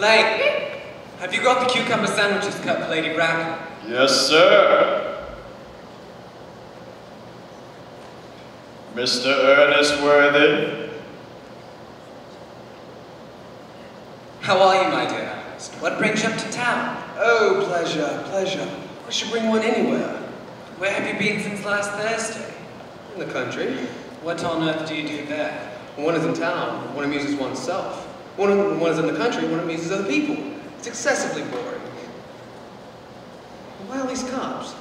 Lane, have you got the cucumber sandwiches cut for Lady Bracknell? Yes, sir. Mr. Earnest Worthy. How are you, my dear Ernest? What brings you up to town? Oh, pleasure, pleasure. I should bring one anywhere. Where have you been since last Thursday? In the country. What on earth do you do there? When one is in town, one amuses oneself. When one is in the country, one amuses other people. It's excessively boring. Why all these cups?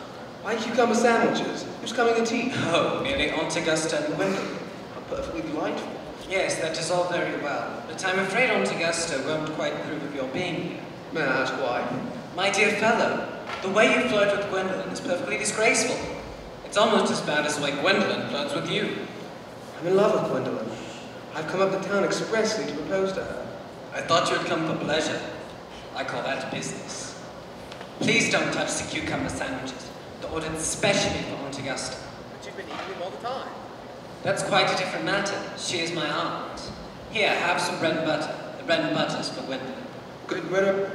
Why cucumber sandwiches? Who's coming to tea? Oh, merely Aunt Augusta and Gwendolen. How perfectly delightful. Yes, that is all very well, but I'm afraid Aunt Augusta won't quite approve of your being here. May I ask why? My dear fellow, the way you flirt with Gwendolen is perfectly disgraceful. It's almost as bad as the way Gwendolen flirts with you. I'm in love with Gwendolen. I've come up to town expressly to propose to her. I thought you had come for pleasure. I call that business. Please don't touch the cucumber sandwiches. They're ordered specially for Aunt Augusta. But you've been eating them all the time. That's quite a different matter. She is my aunt. Here, have some bread and butter. The bread and butter's for Gwendolen. Good bread.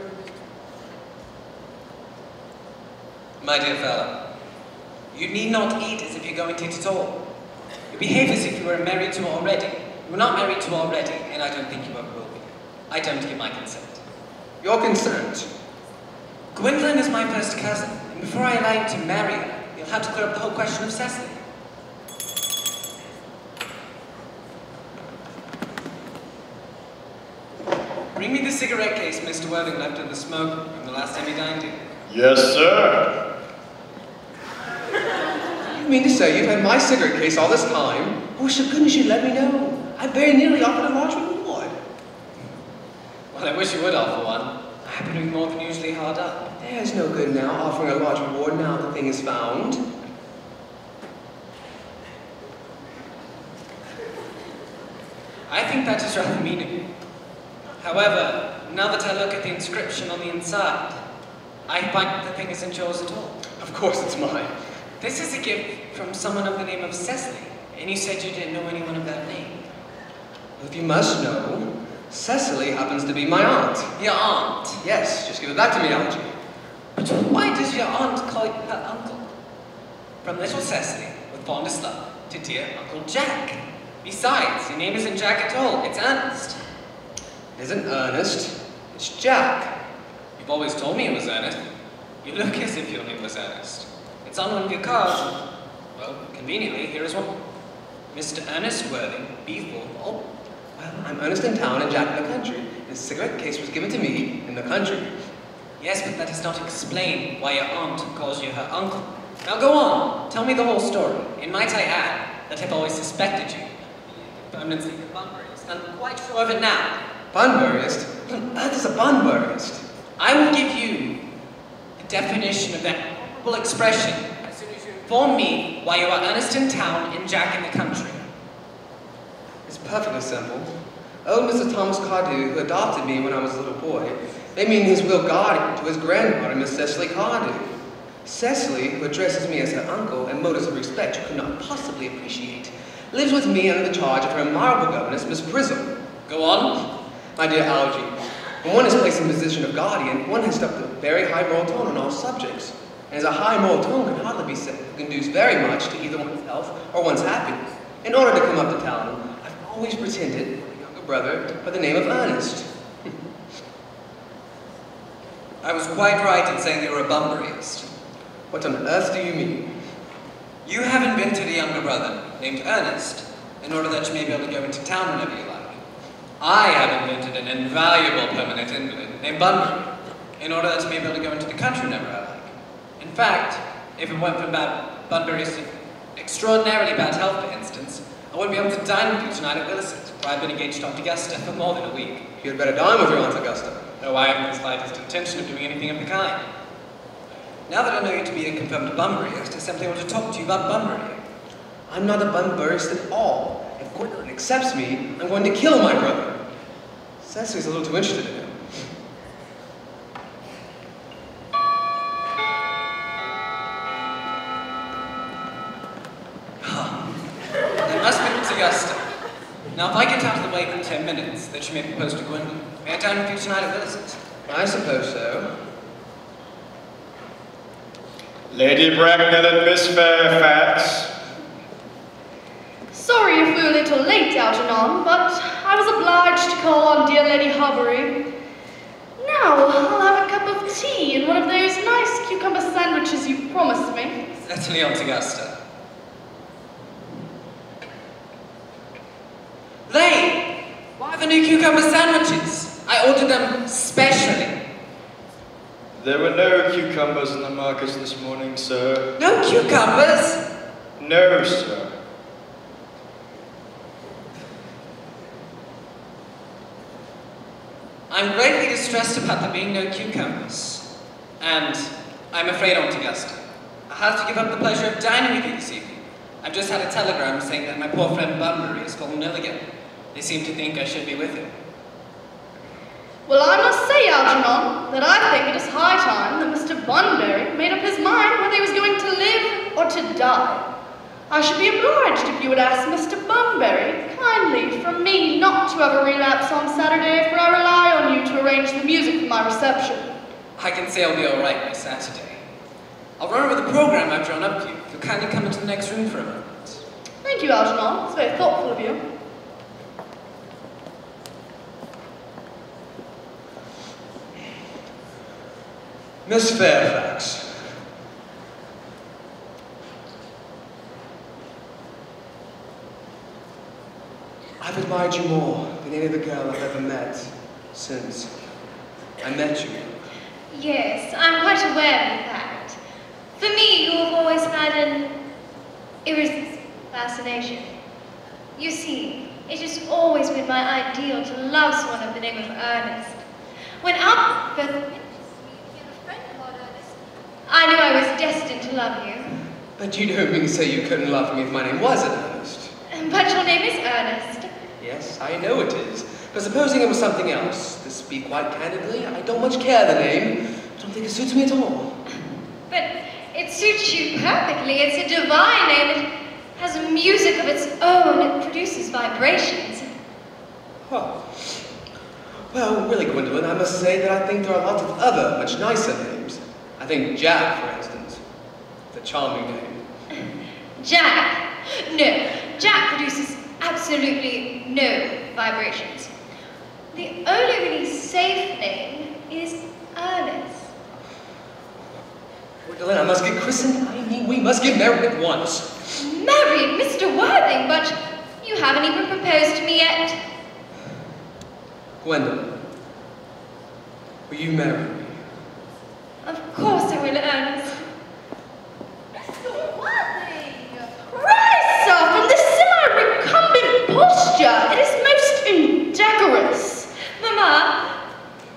My dear fellow, you need not eat as if you're going to eat at all. You behave as if you were married to already. You were not married to already, and I don't think you ever will be. I don't give my consent. Your consent? Gwendolen is my first cousin, and before I allow you to marry her, you'll have to clear up the whole question of Cecily. Bring me the cigarette case Mr. Worthing left in the smoke room the last time he dined here. Yes, sir. You mean to say you've had my cigarette case all this time? Oh, so goodness you let me know. I very nearly offered a large reward. Well, I wish you would offer one. I happen to be more than usually hard up. There's no good now offering a large reward now the thing is found. I think that is rather mean of you. However, now that I look at the inscription on the inside, I find that the thing isn't yours at all. Of course it's mine. This is a gift from someone of the name of Cecily, and you said you didn't know anyone of that name. Well, if you must know, Cecily happens to be my aunt. Your aunt? Yes, just give it back to me, Algie. But why does your aunt call you her uncle? From little Cecily, with fondest love, to dear Uncle Jack. Besides, your name isn't Jack at all, it's Ernest. It isn't Ernest, it's Jack. You've always told me it was Ernest. You look as if your name was Ernest. It's on one of your cards. Well, conveniently, here is one. Mr. Ernest Worthing, B4. Oh. Well, I'm Ernest in town and Jack in the country. His cigarette case was given to me in the country. Yes, but that does not explain why your aunt calls you her uncle. Now go on, tell me the whole story. And might I add that I've always suspected you permanently a Bunburyist. I'm quite sure of it now. Bunburyist? What on earth is a Bunburyist? I will give you the definition of that horrible expression as soon as you inform me why you are Ernest in town and Jack in the country. It's perfectly simple. Old Mr. Thomas Codi, who adopted me when I was a little boy, made me his will guardian to his granddaughter, Miss Cecily Codi. Cecily, who addresses me as her uncle in motives of respect you could not possibly appreciate, lives with me under the charge of her admirable governess, Miss Prism. Go on. My dear Algie, when one is placed in the position of guardian, one has to up a very high moral tone on all subjects. And as a high moral tone can hardly be said to conduce very much to either one's health or one's happiness. In order to come up to town, I've always pretended to a younger brother by the name of Earnest. I was quite right in saying you were a Bunburyist. What on earth do you mean? You have invented a younger brother named Ernest in order that you may be able to go into town whenever you like. I have invented an invaluable permanent invalid named Bunbury in order that you may be able to go into the country whenever I like. In fact, if it weren't for Bunburyist's extraordinarily bad health, for instance, I wouldn't be able to dine with you tonight at Willis's, where I've been engaged to Aunt Augusta for more than a week. You had better dine with your Aunt Augusta. Though I haven't the slightest intention of doing anything of the kind. Now that I know you to be a confirmed Bunburyist, I simply want to talk to you about Bunbury. I'm not a Bunburyist at all. If Gwendolen accepts me, I'm going to kill my brother. Cecily's a little too interested in him. It must be Aunt Augusta. Now, if I get out of the way for 10 minutes, then she may propose to Gwendolen. May I dine with you tonight at Willis's? I suppose so. Lady Bracknell and Miss Fairfax. Sorry if we're a little late, Algernon, but I was obliged to call on dear Lady Horbury. Now, I'll have a cup of tea and one of those nice cucumber sandwiches you promised me. Certainly, Aunt Augusta. Lane! Why are the new cucumber sandwiches? I ordered them specially. There were no cucumbers in the markets this morning, sir. No cucumbers? No, sir. I'm greatly distressed about there being no cucumbers. And I'm afraid, Aunt Augusta, I'll have to give up the pleasure of dining with you this evening. I've just had a telegram saying that my poor friend Bunbury has fallen ill again. They seem to think I should be with him. Well, I must say, Algernon, that I think it is high time that Mr. Bunbury made up his mind whether he was going to live or to die. I should be obliged if you would ask Mr. Bunbury kindly for me not to have a relapse on Saturday, for I rely on you to arrange the music for my reception. I can say I'll be all right by Saturday. I'll run over the program I've drawn up for you. If you'll kindly come into the next room for a moment. Thank you, Algernon. It's very thoughtful of you. Miss Fairfax. I've admired you more than any other girl I've ever met since I met you. Yes, I'm quite aware of that. For me, you have always had an irresistible fascination. You see, it has always been my ideal to love someone of the name of Earnest. When Albert became a friend called Earnest, I knew I was destined to love you. But you don't mean to say you couldn't love me if my name wasn't Ernest? But your name is Earnest. Yes, I know it is. But supposing it was something else, to speak quite candidly, I don't much care the name. I don't think it suits me at all. But it suits you perfectly. It's a divine name. It has a music of its own. It produces vibrations. Huh. Well, really, Gwendolen, I must say that I think there are lots of other, much nicer names. I think Jack, for instance. It's a charming name. Jack. No, Jack produces absolutely no vibrations. The only really safe name is Earnest. Gwendolen, I must get christened. I mean, we must get married at once. Married, Mr. Worthing, but you haven't even proposed to me yet. Gwendolen, will you marry me? Of course I will, Ernest. Mr. Worthing! Rise, sir, from this semi-recumbent posture. It is most indecorous. Mamma,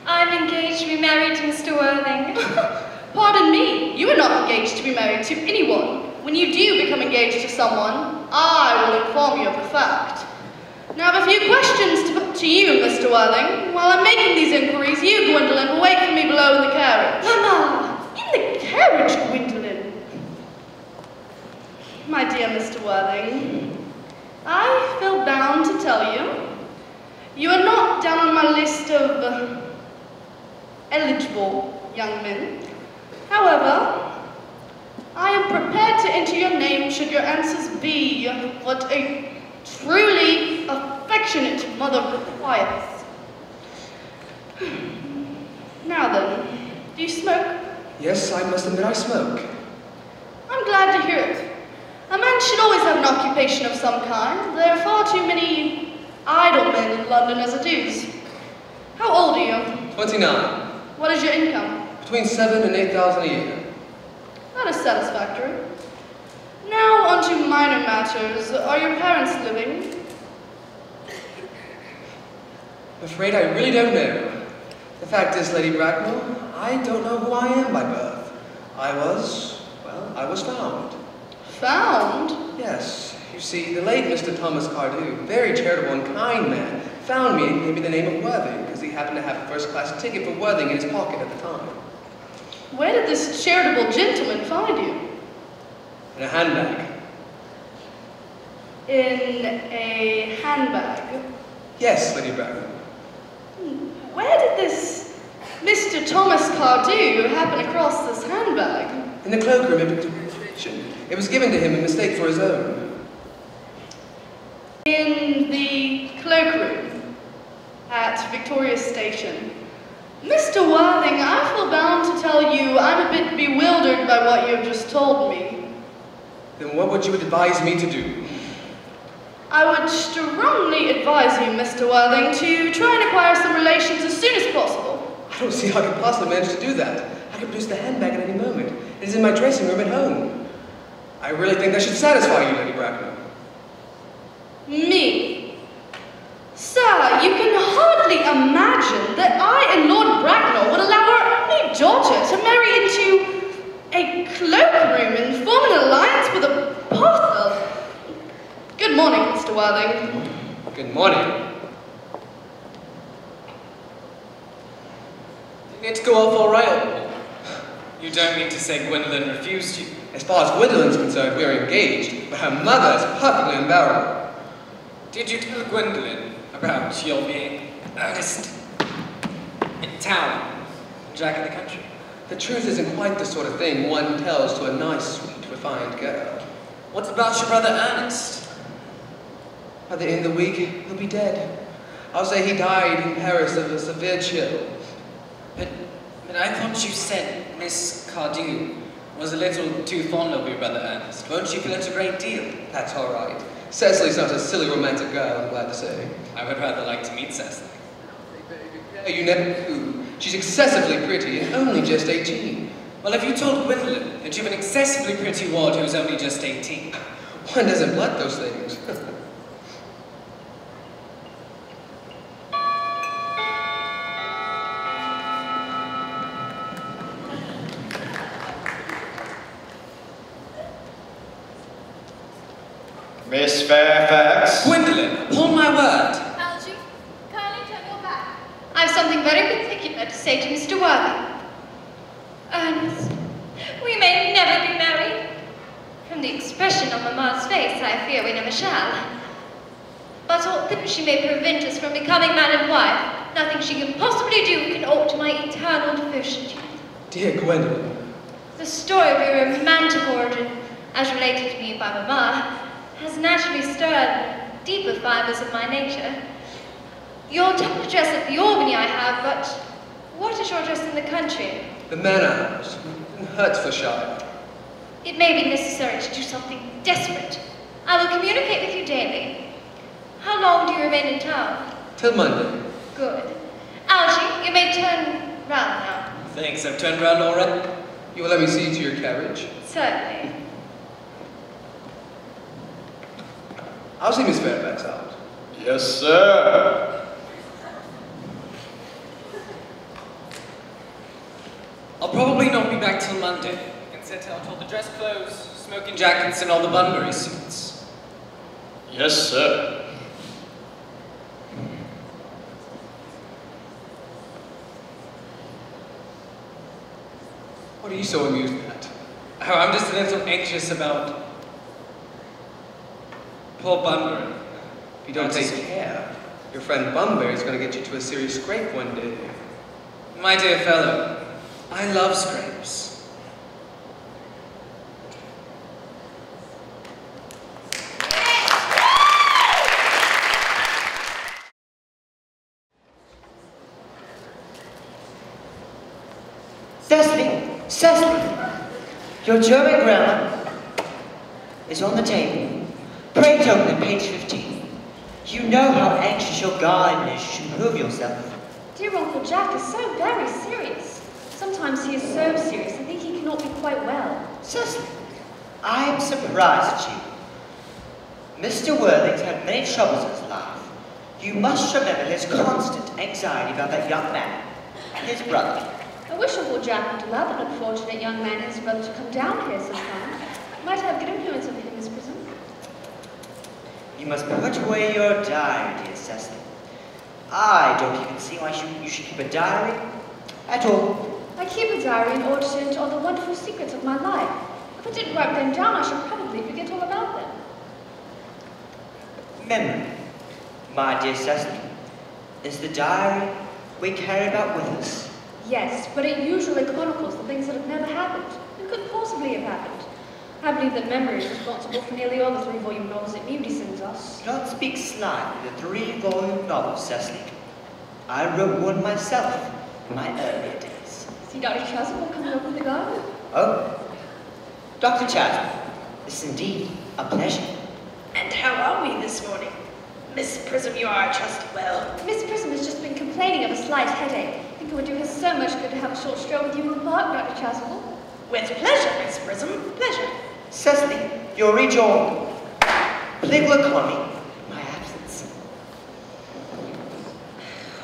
I'm engaged to be married to Mr. Worthing. Pardon me, you are not engaged to be married to anyone. When you do become engaged to someone, I will inform you of the fact. Now, I have a few questions to put to you, Mr. Worthing. While I'm making these inquiries, you, Gwendolen, will wait for me below in the carriage. Mamma! In the carriage, Gwendolen? My dear Mr. Worthing, I feel bound to tell you, you are not down on my list of eligible young men. However, I am prepared to enter your name should your answers be what a truly affectionate mother requires. Now then, do you smoke? Yes, I must admit I smoke. I'm glad to hear it. A man should always have an occupation of some kind. There are far too many idle men in London as it is. How old are you? 29. What is your income? Between 7,000 and 8,000 a year. That is satisfactory. Now on to minor matters. Are your parents living? I'm afraid I really don't know. The fact is, Lady Bracknell, I don't know who I am by birth. I was found. Found? Yes. You see, the late Mr. Thomas Cardew, very charitable and kind man, found me and gave me the name of Worthing, because he happened to have a first-class ticket for Worthing in his pocket at the time. Where did this charitable gentleman find you? In a handbag. In a handbag? Yes, Lady Bracknell. Where did this Mr. Thomas Cardew happen across this handbag? In the cloakroom in Victoria Station. It was given to him in mistake for his own. In the cloakroom at Victoria Station. Mr. Worthing, I feel bound to tell you I'm a bit bewildered by what you have just told me. Then what would you advise me to do? I would strongly advise you, Mr. Worthing, to try and acquire some relations as soon as possible. I don't see how I could possibly manage to do that. I could produce the handbag at any moment. It is in my dressing room at home. I really think that should satisfy you, Lady Bracknell. Me? Sir, you can hardly imagine that I and Lord Bracknell would allow our only daughter to marry into a cloakroom and form an alliance with a parcel. Good morning, Mr. Worthing. Good morning. It's go off all right, old boy. You don't mean to say Gwendolen refused you? As far as Gwendolen's concerned, we are engaged, but her mother is perfectly unbearable. Did you tell Gwendolen about your being Earnest in town, Jack in the country? The truth isn't quite the sort of thing one tells to a nice, sweet, refined girl. What about your brother Earnest? By the end of the week, he'll be dead. I'll say he died in Paris of a severe chill. But I thought you said Miss Cardew was a little too fond of your brother Earnest. Won't you feel it a great deal? That's all right. Cecily's not a silly romantic girl, I'm glad to say. I would rather like to meet Cecily. You never do. She's excessively pretty and only just 18. Well, have you told Gwendolen that you have an excessively pretty ward who's only just 18? One doesn't blunt those things. Miss Fairfax? Gwendolen, upon my word! Algy, kindly turn your back. I have something very particular to say to Mr. Worthing. Ernest, we may never be married. From the expression on Mamma's face, I fear we never shall. But although she may prevent us from becoming man and wife, nothing she can possibly do can alter my eternal devotion to you. Dear Gwendolen. The story of your romantic origin, as related to me by Mamma, has naturally stirred deeper fibers of my nature. Your type of dress at the Albany I have, but what is your dress in the country? The Manor House in Hertfordshire. It may be necessary to do something desperate. I will communicate with you daily. How long do you remain in town? Till Monday. Good. Algy, you may turn round now. Thanks, I've turned round already. You will let me see to your carriage? Certainly. I'll see Miss Fairfax out. Yes, sir. I'll probably not be back till Monday. I can set out all the dress clothes, smoking jackets, and all the Bunbury suits. Yes, sir. What are you so amused at? Oh, I'm just a little anxious about poor Bunbury. If you don't take care, your friend Bunbury is going to get you to a serious scrape one day. My dear fellow, I love scrapes. Cecily, your German grammar is on the table. Pray open at page 15. You know how anxious your guardian is to prove yourself. Dear Uncle Jack is so very serious. Sometimes he is so serious I think he cannot be quite well. Cecily, I am surprised at you. Mr. Worthing's had many troubles in his life. You must remember his constant anxiety about that young man and his brother. I wish Uncle Jack would allow that unfortunate young man and his brother to come down here sometime. Might have good influence over him, Miss Prism. You must put away your diary, dear Cecily. I don't even see why you should keep a diary at all. I keep a diary in order to enter all the wonderful secrets of my life. If I didn't write them down, I should probably forget all about them. Memory, my dear Cecily, is the diary we carry about with us. Yes, but it usually chronicles the things that have never happened and couldn't possibly have happened. I believe that memory is responsible for nearly all the 3-volume novels that Moody sends us. Do not speak slightly of the 3-volume novels, Cecily. I wrote one myself in my earlier days. See Dr. Chasuble coming up in the garden? Oh, Dr. Chasuble, it's indeed a pleasure. And how are we this morning? Miss Prism, you are, I trust, well. Miss Prism has just been complaining of a slight headache. I think it would do her so much good to have a short stroll with you in the park, Dr. Chasuble. With pleasure, Miss Prism, pleasure. Cecily, you're rejoined. Political economy, my absence.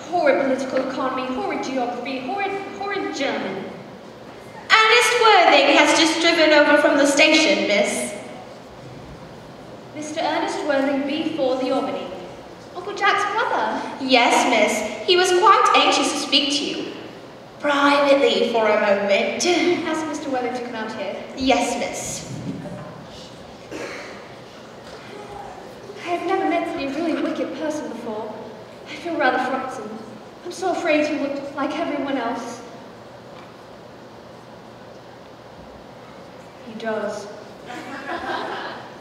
Horrid political economy, horrid geography, horrid German. Earnest Worthing has just driven over from the station, miss. Mr. Ernest Worthing, B4, the Albany. Uncle Jack's brother. Yes, miss. He was quite anxious to speak to you. Privately for a moment. Ask Mr. Worthing to come out here. Yes, miss. I have never met any really wicked person before. I feel rather frightened. I'm so afraid he looked like everyone else. He does.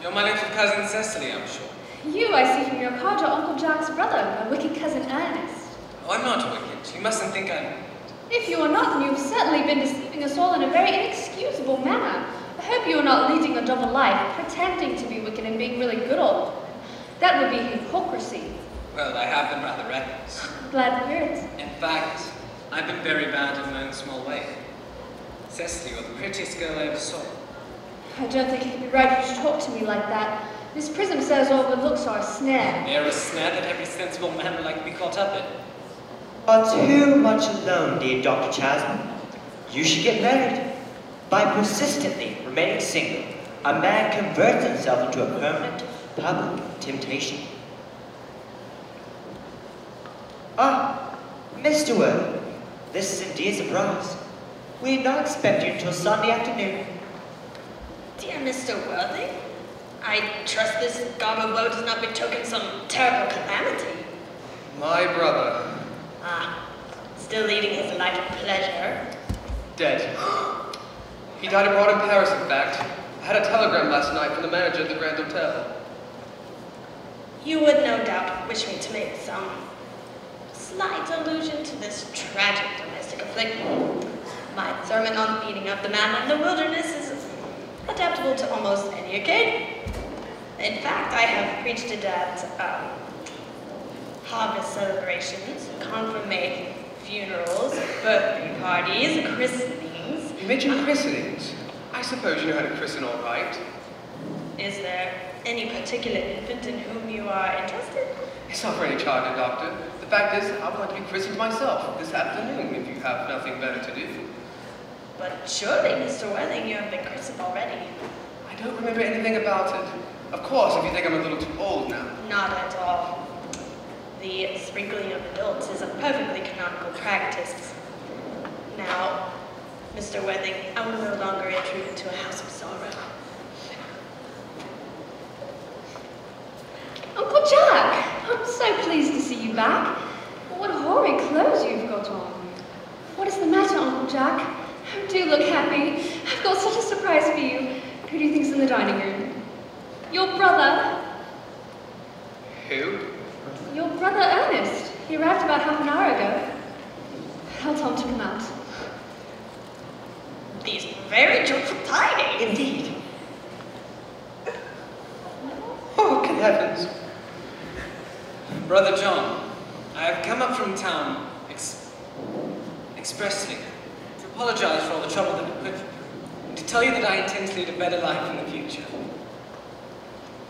You're my little cousin Cecily, I'm sure. You, I see from your card, are Uncle Jack's brother, my wicked cousin Ernest. Oh, I'm not wicked. You mustn't think I'm... If you are not, then you have certainly been deceiving us all in a very inexcusable manner. I hope you are not leading a double life, pretending to be wicked and being really good all the time. That would be hypocrisy. Well, I have been rather reckless. Glad to hear it. In fact, I've been very bad in my own small way. Cecily, you're the prettiest girl I ever saw. I don't think it would be right for you to talk to me like that. Miss Prism says all good looks are a snare. They're a snare that every sensible man would like to be caught up in. Are too much alone, dear Dr. Chasuble. You should get married. By persistently remaining single, a man converts himself into a permanent public temptation. Ah, Mr. Worthing, this is indeed a surprise. We did not expect you until Sunday afternoon. Dear Mr. Worthing, I trust this garb of woe does not betoken some terrible calamity. My brother. Ah, still leading his life of pleasure. Dead. He died abroad in Paris, in fact. I had a telegram last night from the manager of the Grand Hotel. You would no doubt wish me to make some slight allusion to this tragic domestic affliction. My sermon on the meaning of the man in the wilderness is adaptable to almost any occasion. In fact, I have preached it at harvest celebrations, confirmation, funerals, birthday parties, christenings. You mentioned christenings. I suppose you know how to christen all right. Is there any particular infant in whom you are interested? It's not for any charter, Doctor. The fact is, I would like to be christened myself this afternoon if you have nothing better to do. But surely, Mr. Worthing, you have been christened already. I don't remember anything about it. Of course, if you think I'm a little too old now. Not at all. The sprinkling of adults is a perfectly canonical practice. Now, Mr. Worthing, I will no longer intrude into a house of sorrow. Uncle Jack! I'm so pleased to see you back. What horrid clothes you've got on. What is the matter, Uncle Jack? Oh, do look happy. I've got such a surprise for you. Who do you think's in the dining room? Your brother. Who? Your brother Ernest. He arrived about half an hour ago. I'll tell him to come out. These very joyful tidings. Indeed. Oh, good heavens. Brother John, I have come up from town expressly to apologize for all the trouble that I put you through, and to tell you that I intend to lead a better life in the future.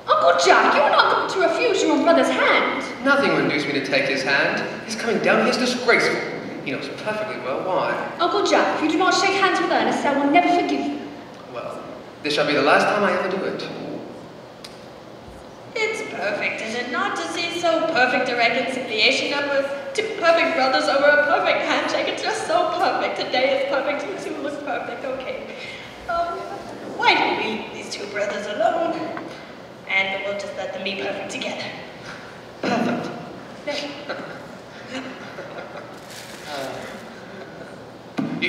Uncle Jack, you are not going to refuse your own brother's hand. Nothing will induce me to take his hand. His coming down here is disgraceful. He knows perfectly well why. Uncle Jack, if you do not shake hands with Ernest, I will never forgive you. Well, this shall be the last time I ever do it. It's perfect, is it not, to see so perfect a reconciliation of two perfect brothers over a perfect handshake? It's just so perfect. Today is perfect, you two look perfect, okay. Why don't we leave these two brothers alone? And we'll just let them be perfect together. You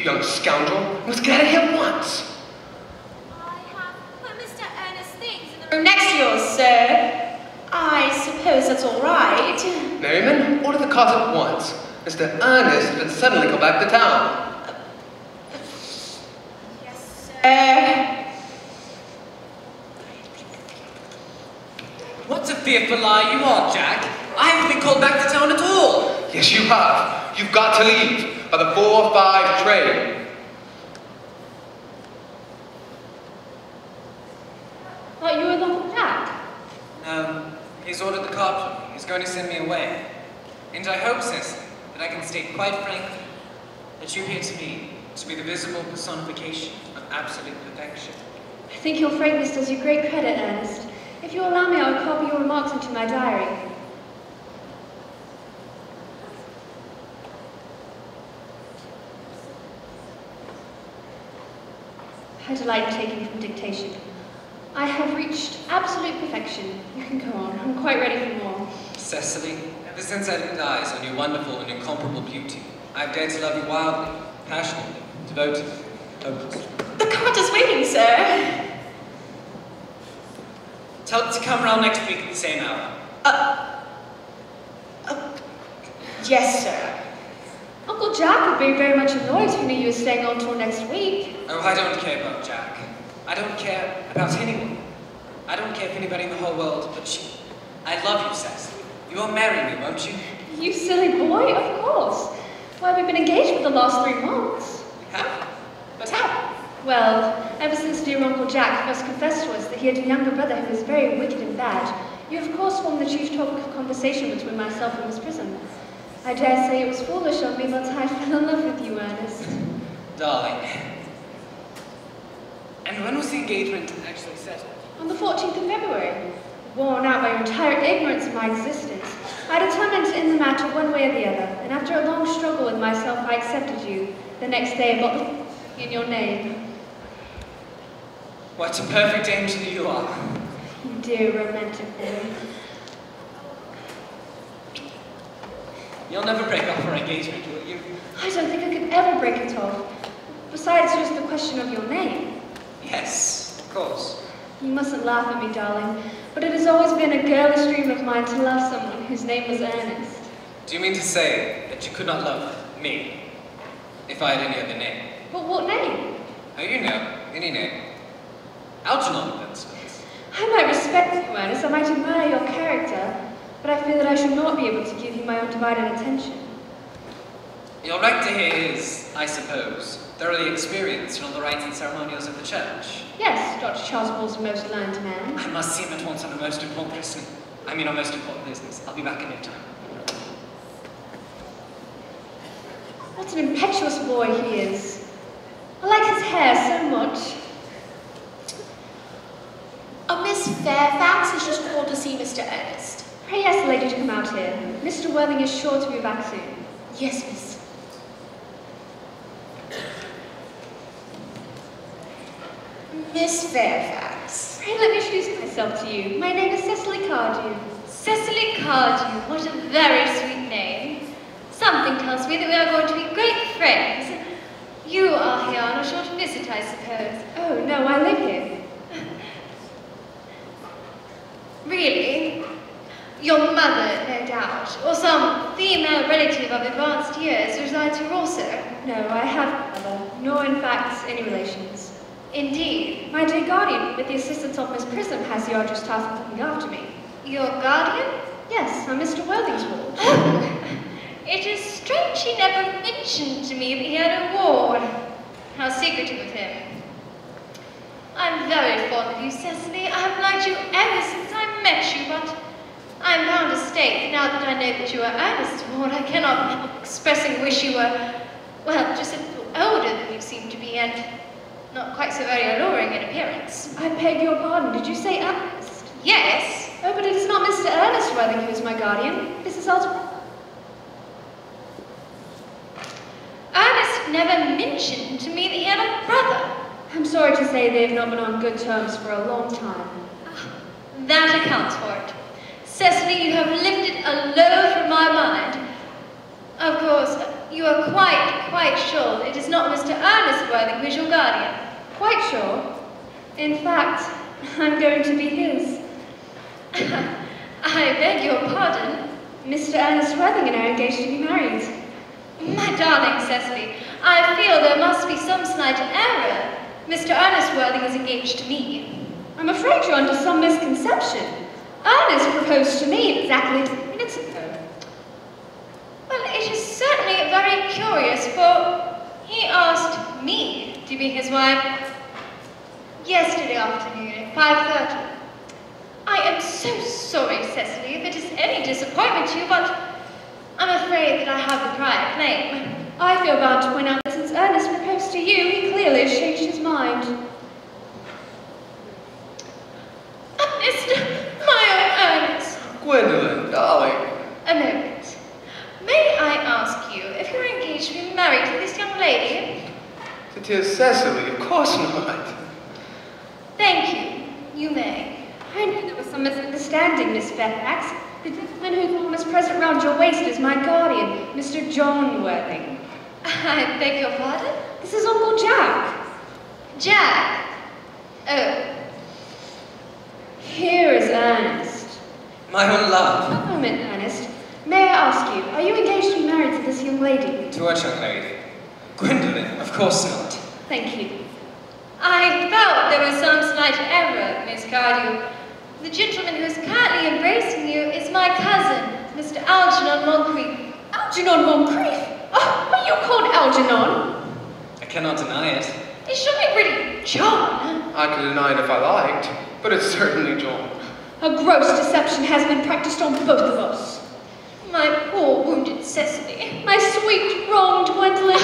young scoundrel, you must get out of here at once. I have put Mr. Earnest's things in the room next to yours, sir. I suppose that's all right. Merriman, order the cars at once. Mr. Earnest has been suddenly come back to town. Yes, sir. What a fearful lie you are, Jack. I haven't been called back to town at all. Yes, you have. You've got to leave by the 4:05 train. Thought you were Uncle Jack. No, he's ordered the car for me. He's going to send me away. And I hope, Cecily, that I can state quite frankly that you appear to me to be the visible personification of absolute perfection. I think your frankness does you great credit, Ernest. If you allow me, I will copy your remarks into my diary. I delight in taking from dictation. I have reached absolute perfection. You can go on. I'm quite ready for more. Cecily, ever since I laid eyes on your wonderful and incomparable beauty, I have dared to love you wildly, passionately, devotedly, hopelessly. The cart is waiting, sir. Tell it to come round next week at the same hour. Yes, sir. Uncle Jack would be very much annoyed if he knew you were staying on till next week. Oh, I don't care about Jack. I don't care about anyone. I don't care for anybody in the whole world but you. I love you, Cecily. You will marry me, won't you? You silly boy, of course. Why, we've been engaged for the last 3 months. How? But how? Well, ever since dear Uncle Jack first confessed to us that he had a younger brother who was very wicked and bad, you of course formed the chief topic of conversation between myself and Miss Prism. I dare say it was foolish of me, but I fell in love with you, Ernest. Darling. And when was the engagement actually settled? On the 14th of February. Worn out by your entire ignorance of my existence, I determined to end the matter one way or the other, and after a long struggle with myself, I accepted you. The next day, I got the in your name. What a perfect angel you are. You dear romantic boy. You'll never break off our engagement, will you? I don't think I could ever break it off. Besides just the question of your name. Yes, of course. You mustn't laugh at me, darling, but it has always been a girlish dream of mine to love someone whose name was Earnest. Do you mean to say that you could not love me if I had any other name? But what name? Oh, you know, any name. Algernon, for instance. I might respect you, Ernest, I might admire your character, but I fear that I should not be able to give you my undivided attention. Your rector here is, I suppose, thoroughly experienced in all the rites and ceremonials of the church. Yes, Dr. Chasuble's a most learned man. I must see him at once on a most important business. On most important business. I'll be back in no time. What an impetuous boy he is. I like his hair so much. A Miss Fairfax has just called to see Mr. Earnest. Pray ask the lady to come out here. Mr. Worthing is sure to be back soon. Yes, miss. Miss Fairfax. Pray let me introduce myself to you. My name is Cecily Cardew. Cecily Cardew, what a very sweet name. Something tells me that we are going to be great friends. You are here on a short visit, I suppose. Oh, no, I live here. Really? Your mother, no doubt, or some female relative of advanced years resides here also. No, I have no mother, nor in fact any relations. Indeed. My dear guardian, with the assistance of Miss Prism, has the arduous task of looking after me. Your guardian? Yes, I'm Mr. Worthing's ward. Oh, it is strange he never mentioned to me that he had a ward. How secretive of him. I'm very fond of you, Cecily. I have liked you ever since I met you, but I'm bound to state, now that I know that you are Ernest's ward, I cannot help expressing wish you were, well, just a little older than you seem to be, and not quite so very alluring in appearance. I beg your pardon, did you say Ernest? Yes. Oh, but it is not Mr. Ernest Worthing who is my guardian. This is Algernon. Ernest never mentioned to me that he had a brother. I'm sorry to say they have not been on good terms for a long time. That accounts for it. Cecily, you have lifted a load from my Of course, you are quite sure it is not Mr. Ernest Worthing who is your guardian. Quite sure. In fact, I'm going to be his. I beg your pardon. Mr. Ernest Worthing and I are engaged to be married. My darling Cecily, I feel there must be some slight error. Mr. Ernest Worthing is engaged to me. I'm afraid you're under some misconception. Ernest proposed to me exactly 2 minutes ago. Well, it is certainly very curious, for he asked me to be his wife yesterday afternoon at 5:30. I am so sorry, Cecily, if it is any disappointment to you, but I'm afraid that I have the prior claim. I feel bound to point out that since Ernest proposed to you, he clearly has changed his mind. Ernest, my own Ernest. Gwendolen, darling. A moment. May I ask you if you're engaged to be married to this young lady? To dear Cecily, of course not. Thank you. You may. I knew there was some misunderstanding, Miss Fairfax. The gentleman who was present round your waist is my guardian, Mr. John Worthing. I beg your pardon? This is Uncle Jack. Jack? Oh. Here is Ernest. My own love. A moment, Ernest. May I ask you, are you engaged to be married to this young lady? To what young lady? Gwendolen, of course not. Thank you. I felt there was some slight error, Miss Cardew. The gentleman who is currently embracing you is my cousin, Mr. Algernon Moncrief. Algernon Moncrief? Oh, are you called Algernon? I cannot deny it. It should be really John. I could deny it if I liked, but it's certainly John. A gross deception has been practiced on both of us. My poor wounded Cecily. My sweet, wronged Gwendolen.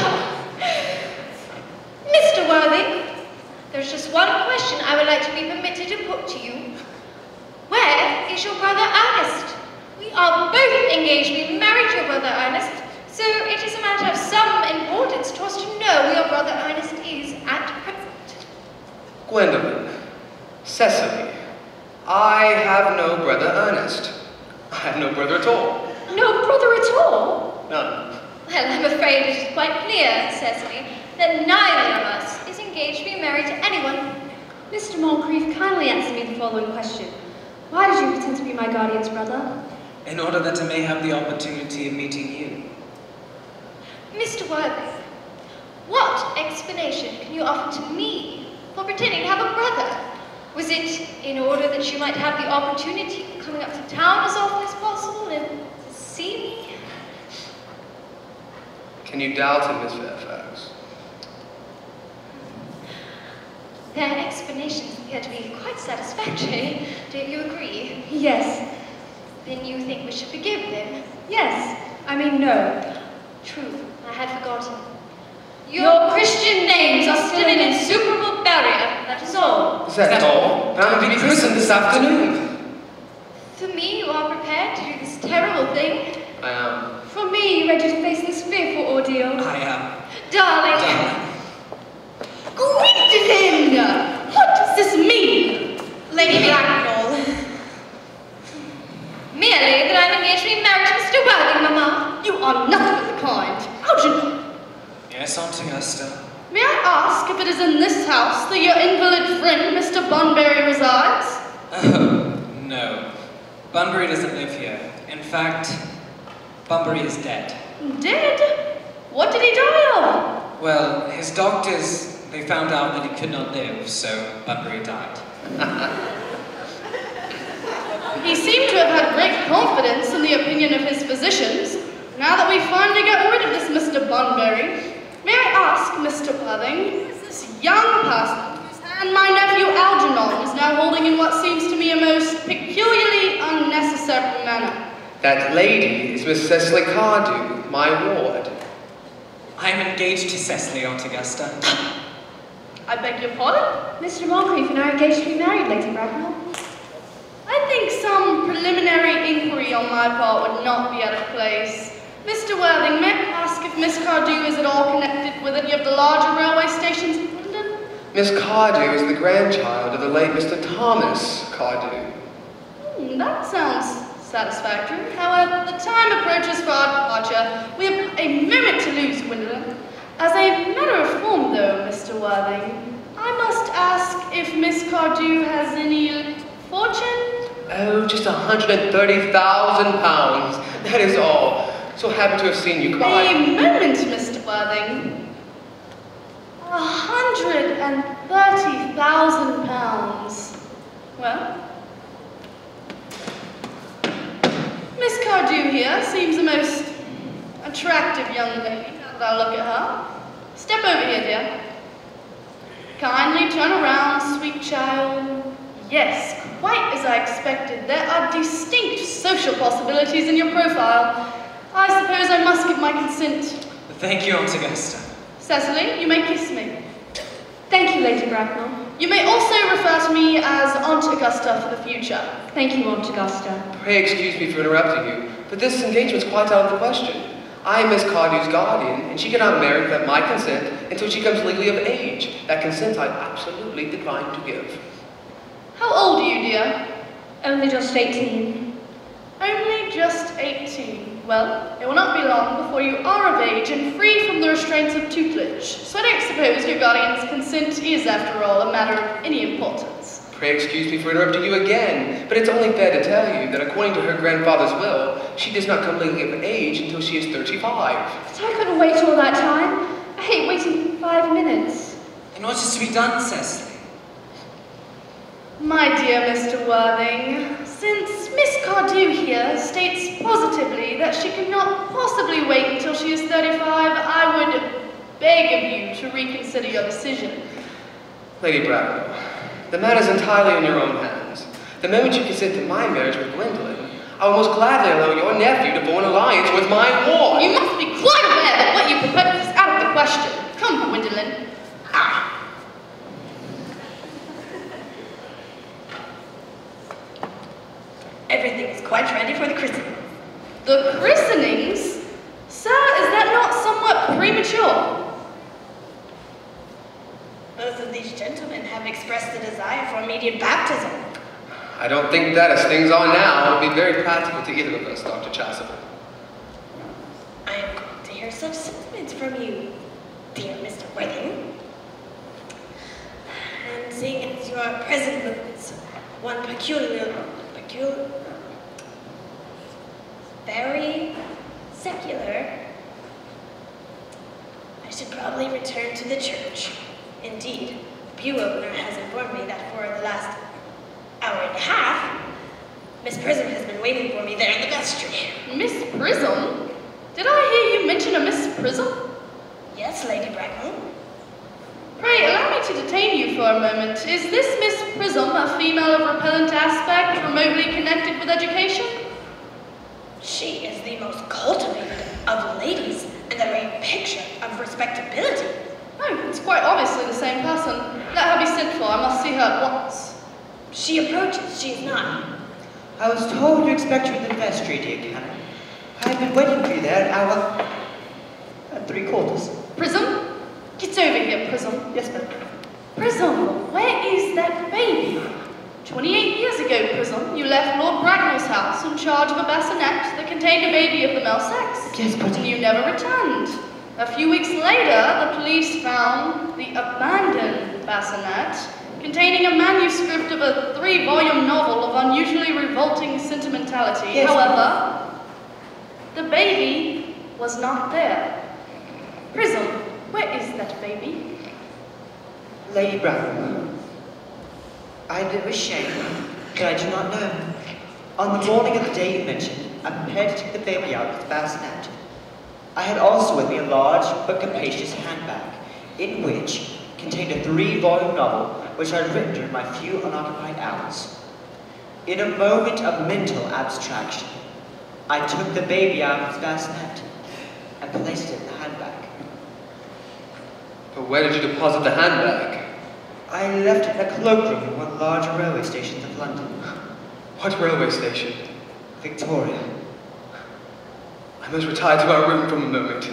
Mr. Worthing, there's just one question I would like to be permitted to put to you. Where is your brother Ernest? We are both engaged to be married to your brother Ernest, so it is a matter of some importance to us to know where your brother Ernest is at present. Gwendolen, Cecily, I have no brother Ernest. I have no brother at all. No brother at all? None. Well, I'm afraid it is quite clear, Cecily, that neither of us is engaged to be married to anyone. Mr. Moncrief, kindly answer me the following question. Why did you pretend to be my guardian's brother? In order that I may have the opportunity of meeting you. Mr. Worthing, what explanation can you offer to me for pretending to have a brother? Was it in order that you might have the opportunity of coming up to town as often as possible and to see me? Can you doubt it, Miss Fairfax? Their explanations appear to be quite satisfactory. Don't you agree? Yes. Then you think we should forgive them? Yes. I mean, no. True, I had forgotten. Your Christian names are still an insuperable barrier, that is all. Is that all? I'm to be christened this afternoon. For me, you are prepared to do this terrible thing? I am. For me, ready to face this fearful ordeal. I am. Darling. Gwendolen! What does this mean? Lady Bracknell. Merely that I'm engaged to be married to Mr. Worthing, Mamma. You are nothing of the kind. Algernon, Yes, Aunt Augusta. may I ask if it is in this house that your invalid friend, Mr. Bunbury, resides? Oh, no. Bunbury doesn't live here. In fact, Bunbury is dead. Dead? What did he die of? Well, his doctors, they found out that he could not live, so Bunbury died. He seemed to have had great confidence in the opinion of his physicians. Now that we've finally gotten rid of this Mr. Bunbury, may I ask, Mr. Worthing, is this young person whose hand my nephew Algernon is now holding in what seems to me a most peculiarly unnecessary manner? That lady is Miss Cecily Cardew, my ward. I am engaged to Cecily, Aunt Augusta. I beg your pardon? Mr. Moncrief and I are engaged to be married, Lady Bracknell. I think some preliminary inquiry on my part would not be out of place. Mr. Worthing, may I ask if Miss Cardew is at all connected with any of the larger railway stations in London? Miss Cardew is the grandchild of the late Mr. Thomas Cardew. That sounds satisfactory. However, the time approaches for our departure. We have a moment to lose, Gwendolen. As a matter of form, though, Mr. Worthing, I must ask if Miss Cardew has any fortune? Oh, just £130,000. That is all. So happy to have seen you. Goodbye. A moment, Mr. Worthing. £130,000. Well, Miss Cardew here seems a most attractive young lady, now that I look at her. Step over here, dear. Kindly turn around, sweet child. Yes, quite as I expected. There are distinct social possibilities in your profile. I suppose I must give my consent. Thank you, Aunt Augusta. Cecily, you may kiss me. Thank you, Lady Bracknell. You may also refer to me as Aunt Augusta for the future. Thank you, Aunt Augusta. Pray excuse me for interrupting you, but this engagement's quite out of the question. I am Miss Cardew's guardian, and she cannot marry without my consent until she comes legally of age. That consent I absolutely decline to give. How old are you, dear? Only just 18. Only just 18. Well, it will not be long before you are of age and free from the restraints of tutelage, so I don't suppose your guardian's consent is, after all, a matter of any importance. Pray excuse me for interrupting you again, but it's only fair to tell you that according to her grandfather's will, she does not come legally of age until she is 35. But I couldn't wait all that time. I hate waiting 5 minutes. And what is to be done, Cecily? My dear Mr. Worthing, since Miss Cardew here states positively that she cannot possibly wait until she is 35, I would beg of you to reconsider your decision. Lady Bracknell, the matter is entirely in your own hands. The moment you consent to my marriage with Gwendolen, I will most gladly allow your nephew to form an alliance with my ward. You must be quite aware that what you propose is out of the question. Come, Gwendolen. Everything is quite ready for the christening. The christenings? Sir, is that not somewhat premature? Both of these gentlemen have expressed a desire for immediate baptism. I don't think that, as things are now, it would be very practical to either of us, Dr. Chasuble. I am glad to hear such sentiments from you, dear Mr. Worthing. And seeing as your present movements, one very secular, I should probably return to the church. Indeed, the pew opener has informed me that for the last hour and a half, Miss Prism has been waiting for me there in the vestry. Miss Prism? Did I hear you mention a Miss Prism? Yes, Lady Bracknell. Pray, allow me to detain you for a moment. Is this Miss Prism a female of repellent aspect, remotely connected with education? She is the most cultivated of ladies and the very picture of respectability. Oh, it's quite obviously the same person. Let her be sent for. I must see her at once. She approaches. She is not. I was told to expect you in the vestry, dear Canon. I've been waiting for you there an hour and 3/4. Prism? Get over here, Prism. Yes, ma'am. Prism, where is that baby? 28 years ago, Prism, you left Lord Bracknell's house in charge of a bassinet that contained a baby of the male sex. Yes, but And you never returned. A few weeks later, the police found the abandoned bassinet containing a manuscript of a 3-volume novel of unusually revolting sentimentality. Yes. However, the baby was not there. Prism, where is that baby? Lady Bracknell, I am ashamed that I do not know. On the morning of the day you mentioned, I prepared to take the baby out of the bassinet. I had also with me a large but capacious handbag, in which contained a 3-volume novel which I had written during my few unoccupied hours. In a moment of mental abstraction, I took the baby out of its bassinet and placed it in the handbag. But where did you deposit the handbag? I left it in a cloakroom in one of the larger railway stations of London. What railway station? Victoria. I must retire to our room for a moment.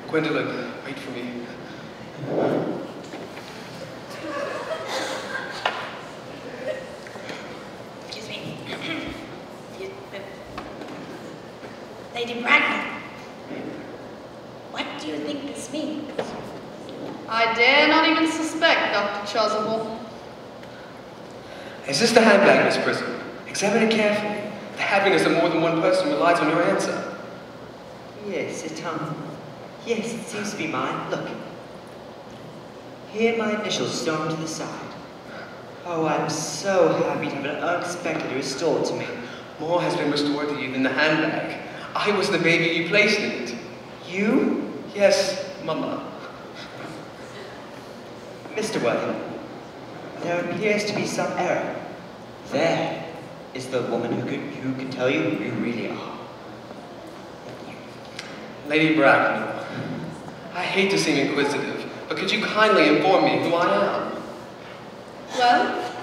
Gwendolen, wait for me. Excuse me. Lady Bracknell. do you think this means? I dare not even suspect, Dr. Chasuble. Is this the handbag, Miss Prism? Examine it carefully. The happiness of more than one person relies on your answer. Yes, yes, it seems to be mine. Look. Here are my initials sewn to the side. Oh, I'm so happy to have it unexpectedly restored to me. More has been restored to you than the handbag. I was the baby you placed in it. You? Yes, Mama. Mr. Worthing, there appears to be some error. There is the woman who can tell you who you really are. Lady Bracknell, I hate to seem inquisitive, but could you kindly inform me who I am? Well,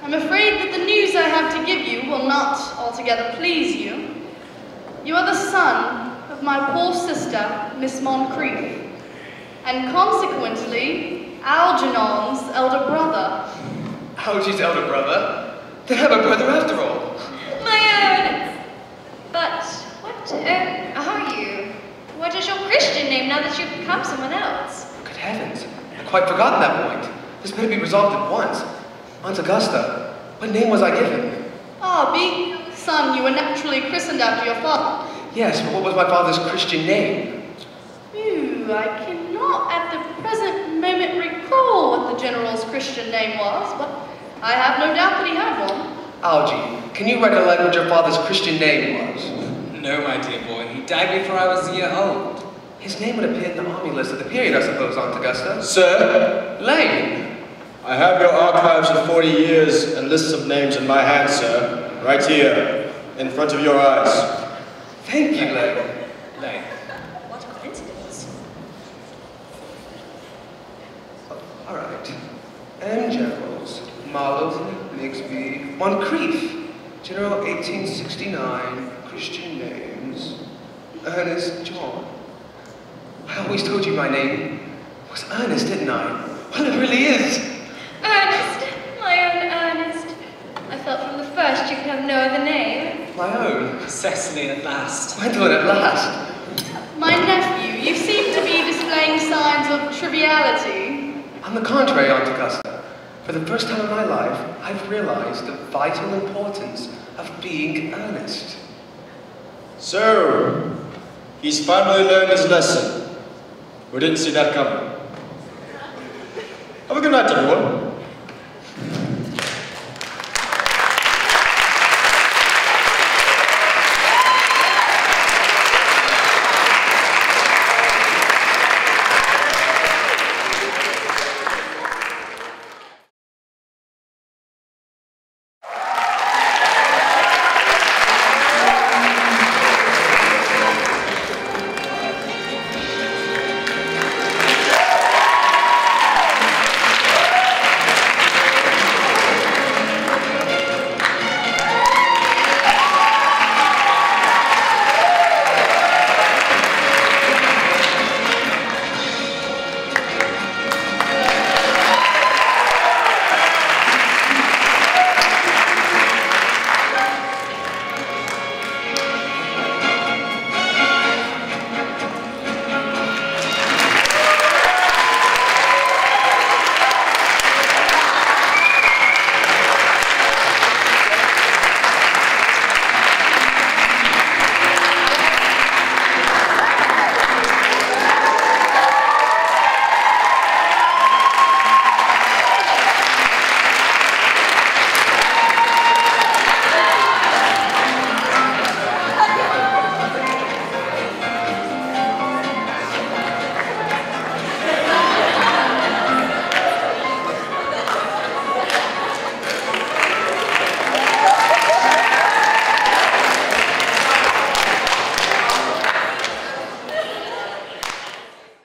I'm afraid that the news I have to give you will not altogether please you. You are the son of my poor sister, Miss Moncrief, and consequently, Algernon's elder brother. Algy's elder brother? They have a brother after all. My own! But what are you? What is your Christian name now that you've become someone else? Good heavens, I'd quite forgotten that point. This better be resolved at once. Aunt Augusta, what name was I given? Ah, being son, you were naturally christened after your father. Yes, but what was my father's Christian name? I cannot at the present moment recall what the general's Christian name was, but I have no doubt that he had one. Algy, can you recollect what your father's Christian name was? No, my dear boy. He died before I was a year old. His name would appear in the army list of the period, I suppose, Aunt Augusta. Sir, Lane. I have your archives of 40 years and lists of names in my hand, sir. Right here, in front of your eyes. Thank you, Lane. Lane. What a coincidence. All right. And generals. Marlowe, Nigsby, Moncrief. General 1869. Christian names. Ernest John. I always told you my name was Ernest, didn't I? Well, it really is. Ernest, my own Ernest. I felt from the first you could have no other name. My own. Cecily at last. Gwendolen at last. My nephew, you seem to be displaying signs of triviality. On the contrary, Aunt Augusta, for the first time in my life, I've realized the vital importance of being earnest. So, he's finally learned his lesson. We didn't see that coming. Have a good night, everyone.